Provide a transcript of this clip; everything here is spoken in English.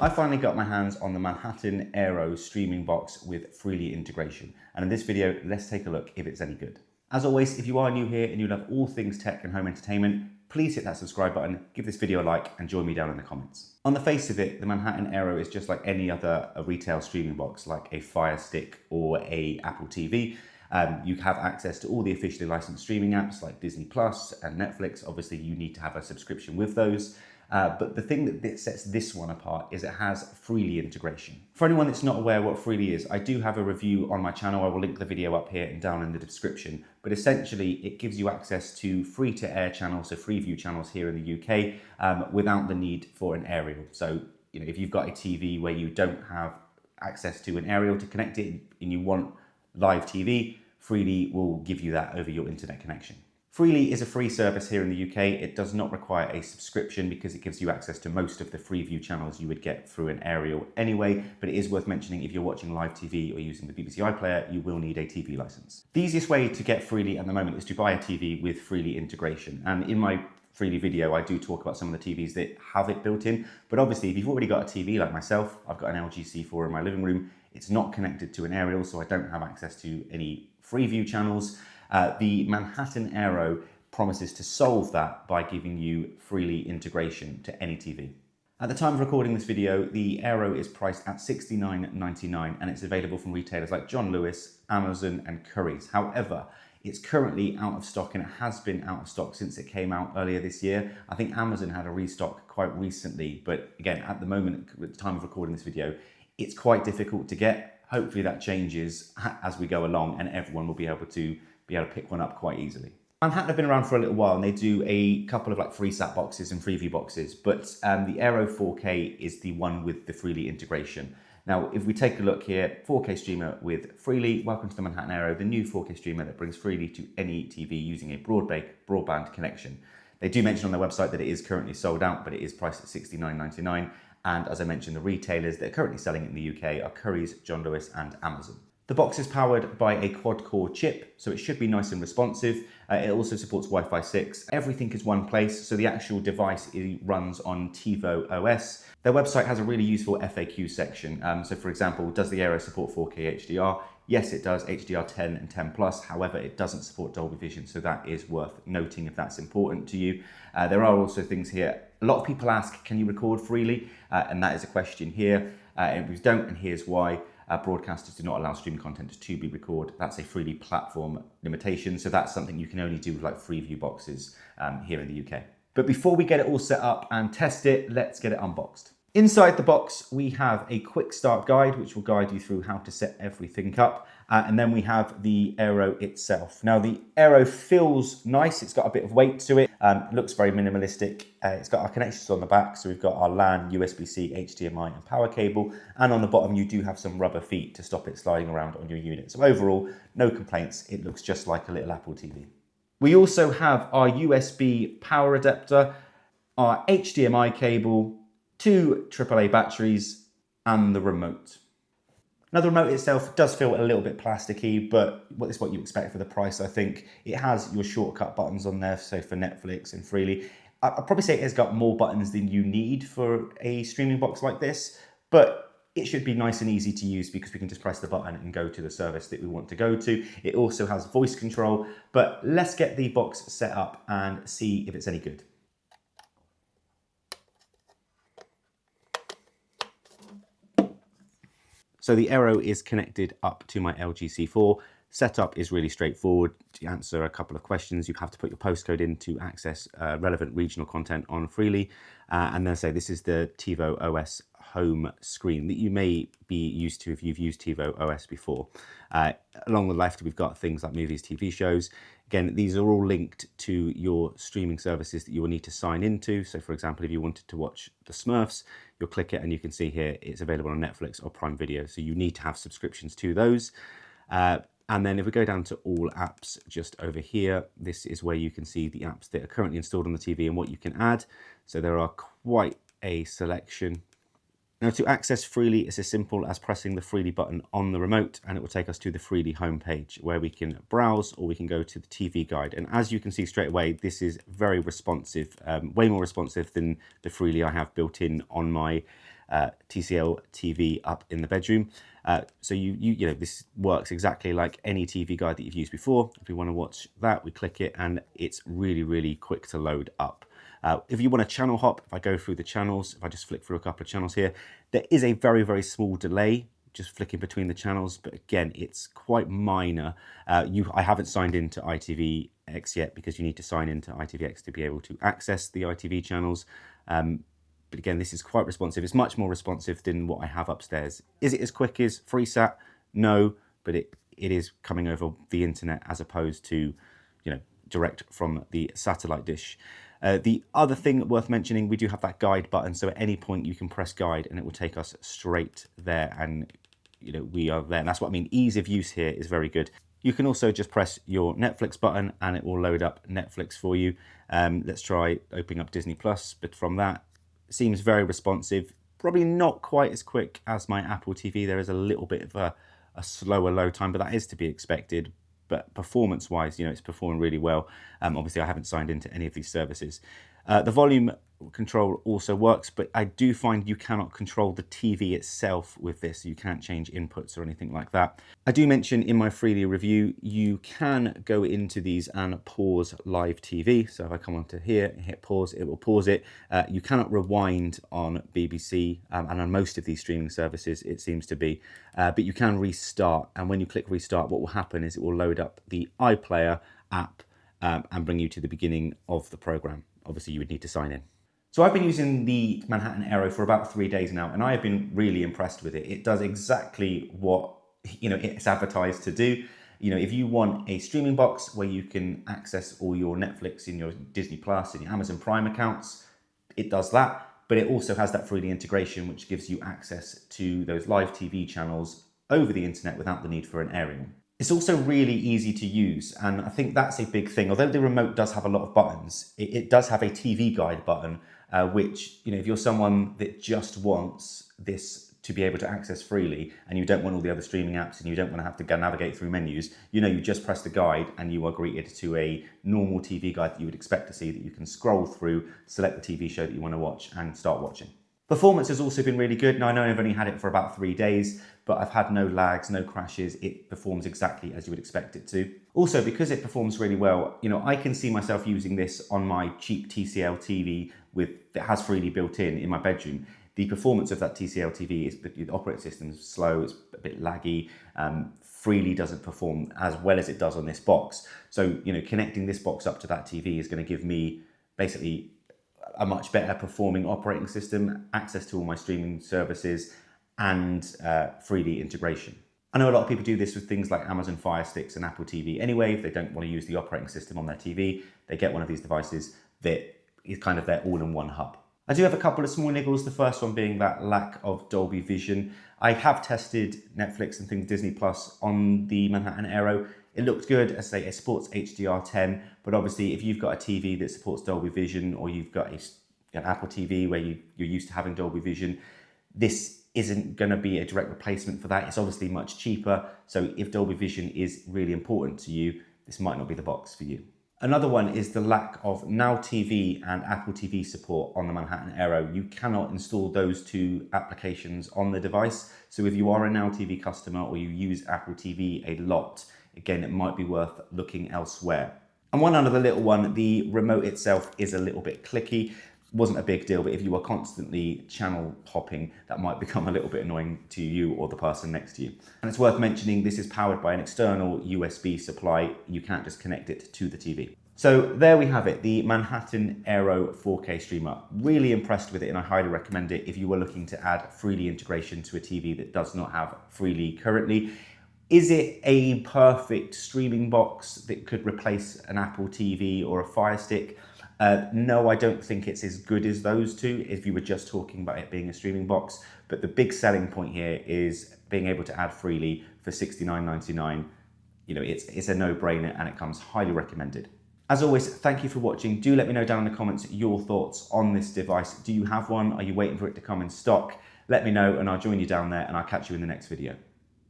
I finally got my hands on the Manhattan Aero streaming box with Freely integration, and in this video, let's take a look if it's any good. As always, if you are new here and you love all things tech and home entertainment, please hit that subscribe button, give this video a like, and join me down in the comments. On the face of it, the Manhattan Aero is just like any other retail streaming box, like a Fire Stick or a Apple TV. You have access to all the officially licensed streaming apps like Disney Plus and Netflix. Obviously, you need to have a subscription with those. But the thing that sets this one apart is it has Freely integration. For anyone that's not aware what Freely is, I do have a review on my channel. I will link the video up here and down in the description. But essentially, it gives you access to free-to-air channels, so Freeview channels here in the UK, without the need for an aerial. So, if you've got a TV where you don't have access to an aerial to connect it and you want live TV, Freely will give you that over your internet connection. Freely is a free service here in the UK. It does not require a subscription because it gives you access to most of the Freeview channels you would get through an aerial anyway, but it is worth mentioning if you're watching live TV or using the BBC iPlayer, you will need a TV license. The easiest way to get Freely at the moment is to buy a TV with Freely integration, and in my Freely video, I do talk about some of the TVs that have it built in, but obviously if you've already got a TV like myself, I've got an LG C4 in my living room, it's not connected to an aerial, so I don't have access to any Freeview channels. The Manhattan Aero promises to solve that by giving you Freely integration to any TV. At the time of recording this video, the Aero is priced at $69.99 and it's available from retailers like John Lewis, Amazon and Currys. However, it's currently out of stock and it has been out of stock since it came out earlier this year. I think Amazon had a restock quite recently, but again, at the moment, at the time of recording this video, it's quite difficult to get. Hopefully that changes as we go along and everyone will be able to pick one up quite easily. Manhattan have been around for a little while and they do a couple of like free sat boxes and Freeview boxes, but the Aero 4K is the one with the Freely integration. Now, if we take a look here, 4K streamer with Freely, welcome to the Manhattan Aero, the new 4K streamer that brings Freely to any TV using a broadband connection. They do mention on their website that it is currently sold out, but it is priced at $69.99. And as I mentioned, the retailers that are currently selling it in the UK are Currys, John Lewis and Amazon. The box is powered by a quad-core chip, so it should be nice and responsive. It also supports Wi-Fi 6. Everything is one place, so the actual device runs on TiVo OS. Their website has a really useful FAQ section. So for example, does the Aero support 4K HDR? Yes, it does, HDR 10 and 10 plus. However, it doesn't support Dolby Vision, so that is worth noting if that's important to you. There are also things here. A lot of people ask, can you record freely? And that is a question here. And we don't, and here's why. Broadcasters do not allow streaming content to be recorded. That's a Freely platform limitation, so that's something you can only do with like Freeview boxes here in the UK. But before we get it all set up and test it, let's get it unboxed. Inside the box, we have a quick start guide, which will guide you through how to set everything up. And then we have the Aero itself. Now, the Aero feels nice. It's got a bit of weight to it. It looks very minimalistic. It's got our connections on the back. So we've got our LAN, USB-C, HDMI, and power cable. And on the bottom, you do have some rubber feet to stop it sliding around on your unit. So overall, no complaints. It looks just like a little Apple TV. We also have our USB power adapter, our HDMI cable, 2 AAA batteries, and the remote. Now, the remote itself does feel a little bit plasticky, but it's what you expect for the price, I think. It has your shortcut buttons on there, so for Netflix and Freely. I'd probably say it has got more buttons than you need for a streaming box like this, but it should be nice and easy to use because we can just press the button and go to the service that we want to go to. It also has voice control, but let's get the box set up and see if it's any good. So the Aero is connected up to my LG C4. Setup is really straightforward. To answer a couple of questions, you have to put your postcode in to access relevant regional content on Freely. And then say this is the TiVo OS home screen that you may be used to if you've used TiVo OS before. Along the left, we've got things like movies, TV shows. Again, these are all linked to your streaming services that you will need to sign into. So for example, if you wanted to watch The Smurfs, you'll click it and you can see here it's available on Netflix or Prime Video. So you need to have subscriptions to those. And then if we go down to all apps just over here, this is where you can see the apps that are currently installed on the TV and what you can add. So there are quite a selection. Now, to access Freely, it's as simple as pressing the Freely button on the remote and it will take us to the Freely homepage where we can browse or we can go to the TV guide. And as you can see straight away, this is very responsive, way more responsive than the Freely I have built in on my TCL TV up in the bedroom. So you know, this works exactly like any TV guide that you've used before. If we want to watch that, we click it and it's really, really quick to load up. If you want to channel hop, if I go through the channels, if I just flick through a couple of channels here, there is a very, very small delay just flicking between the channels, but again, it's quite minor. I haven't signed into ITVX yet because you need to sign into ITVX to be able to access the ITV channels. But again, this is quite responsive. It's much more responsive than what I have upstairs. Is it as quick as FreeSat? No, but it is coming over the internet as opposed to, you know, direct from the satellite dish. The other thing worth mentioning, we do have that guide button. So at any point you can press guide and it will take us straight there, and you know, we are there. And that's what I mean. Ease of use here is very good. You can also just press your Netflix button and it will load up Netflix for you. Let's try opening up Disney Plus, but from that, it seems very responsive. Probably not quite as quick as my Apple TV. There is a little bit of a slower load time, but that is to be expected. But performance-wise, you know, it's performing really well. Obviously, I haven't signed into any of these services. The volume control also works, but I do find you cannot control the TV itself with this. You can't change inputs or anything like that. I do mention in my Freely review, you can go into these and pause live TV. So if I come onto here and hit pause, it will pause it. You cannot rewind on BBC and on most of these streaming services, it seems to be, but you can restart. And when you click restart, what will happen is it will load up the iPlayer app and bring you to the beginning of the program. Obviously, you would need to sign in. So I've been using the Manhattan Aero for about 3 days now, and I have been really impressed with it. It does exactly what, you know, it's advertised to do. You know, if you want a streaming box where you can access all your Netflix and your Disney Plus and your Amazon Prime accounts, it does that. But it also has that Freely integration, which gives you access to those live TV channels over the internet without the need for an aerial. It's also really easy to use, and I think that's a big thing. Although the remote does have a lot of buttons, it does have a TV guide button, which, you know, if you're someone that just wants this to be able to access freely and you don't want all the other streaming apps and you don't want to have to go navigate through menus, you know, you just press the guide and you are greeted to a normal TV guide that you would expect to see, that you can scroll through, select the TV show that you want to watch and start watching. Performance has also been really good. Now, I know I've only had it for about 3 days, but I've had no lags, no crashes. It performs exactly as you would expect it to. Also, because it performs really well, you know, I can see myself using this on my cheap TCL TV that has Freely built in my bedroom. The performance of that TCL TV is, the operating system is slow, it's a bit laggy. Freely doesn't perform as well as it does on this box. So, you know, connecting this box up to that TV is going to give me basically a much better performing operating system, access to all my streaming services, and Freely integration. I know a lot of people do this with things like Amazon Fire Sticks and Apple TV anyway. If they don't want to use the operating system on their TV, they get one of these devices that is kind of their all-in-one hub. I do have a couple of small niggles, the first one being that lack of Dolby Vision. I have tested Netflix and things, Disney Plus, on the Manhattan Aero. It looked good. As I say, it supports HDR10, but obviously if you've got a TV that supports Dolby Vision, or you've got an Apple TV where you're used to having Dolby Vision, this isn't going to be a direct replacement for that. It's obviously much cheaper. So if Dolby Vision is really important to you, this might not be the box for you. Another one is the lack of Now TV and Apple TV support on the Manhattan Aero. You cannot install those two applications on the device. So if you are a Now TV customer or you use Apple TV a lot, again, it might be worth looking elsewhere. And one other little one, the remote itself is a little bit clicky. Wasn't a big deal, but if you are constantly channel hopping, that might become a little bit annoying to you or the person next to you. And it's worth mentioning this is powered by an external USB supply. You can't just connect it to the TV. So there we have it, the Manhattan Aero 4K streamer. Really impressed with it, and I highly recommend it if you were looking to add Freely integration to a TV that does not have Freely currently. Is it a perfect streaming box that could replace an Apple TV or a Fire Stick? No, I don't think it's as good as those two if you were just talking about it being a streaming box. But the big selling point here is being able to add Freely for $69.99. You know, it's a no-brainer and it comes highly recommended. As always, thank you for watching. Do let me know down in the comments your thoughts on this device. Do you have one? Are you waiting for it to come in stock? Let me know and I'll join you down there, and I'll catch you in the next video.